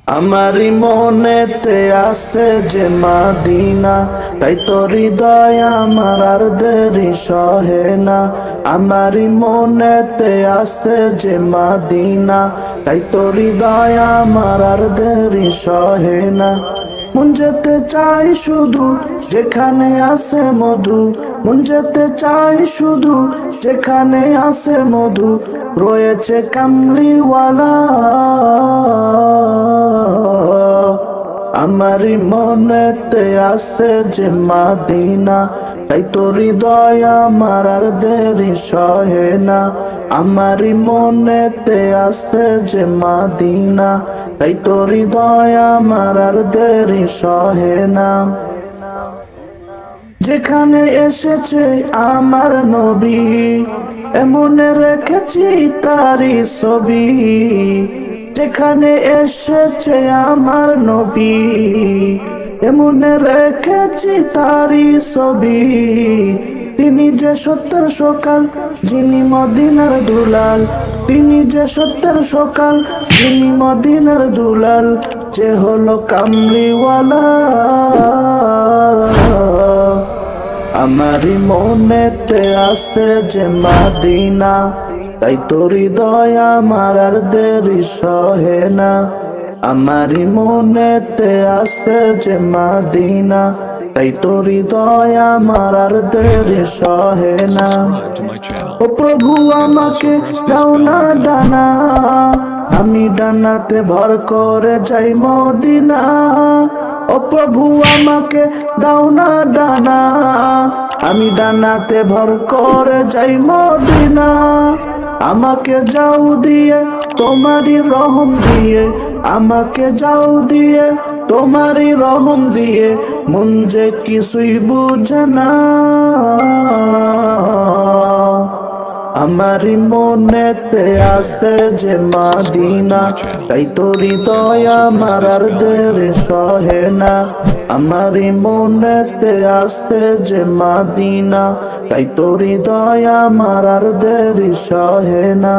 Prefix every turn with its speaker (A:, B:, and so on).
A: আমারি মনেতে আছে যে মদিনা, তাই তো হৃদয় আমার আর দেরি সহে না। আমারি মনেতে আছে যে মদিনা, তাই তো হৃদয় আমার আর দেরি সহে না। মন যেতে চাই শুধু যেখানে আছে মধু, মন যেতে চাই শুধু যেখানে আছে মধু, রয়েছে কামলিওয়ালা। আমারি মনেতে আছে যে মদিনা, তাই তো হৃদয় আমার আর দেরি সহে না। আমারি মনেতে আছে যে মদিনা, তাই তো হৃদয় আমার আর দেরি সহে না। যেখানে এসেছে আমার নবী, এমনে রেখেছি তারি ছবি। যেখানে এসেছে আমার নবী, এমনে রেখেছি তারি ছবি। তিনি যে সত্যের সকাল, যিনি মদিনার দুলাল। তিনি যে সত্যের সকাল, যিনি মদিনার দুলাল। যে হলো কামলিওয়ালা। আমারি মনেতে আছে যে মদিনা, তাই তো হৃদয় আমার আর দেরি সহে না। আমারি মনেতে আছে যে মদিনা, তাই তো হৃদয় আমার আর দেরি সহে না। ও প্রভু আমাকে দাও না ডানা, আমি ডানাতে ভর করে যাই মদিনা। ও প্রভু আমাকে দাও না ডানা, আমি ডানাতে ভর করে যাই মদিনা। আমাকে যাও দিয়ে তোমারই রহম দিয়ে, আমাকে যাও দিয়ে তোমারই রহম দিয়ে, মন যে কিছুই বুঝে না। আমারি মনেতে আছে যে মদিনা, তাই তো হৃদয় আমার আর দেরি সহে না। আমারি মনেতে আছে যে মদিনা, তাই তো হৃদয় আমার আর দেরি সহে না।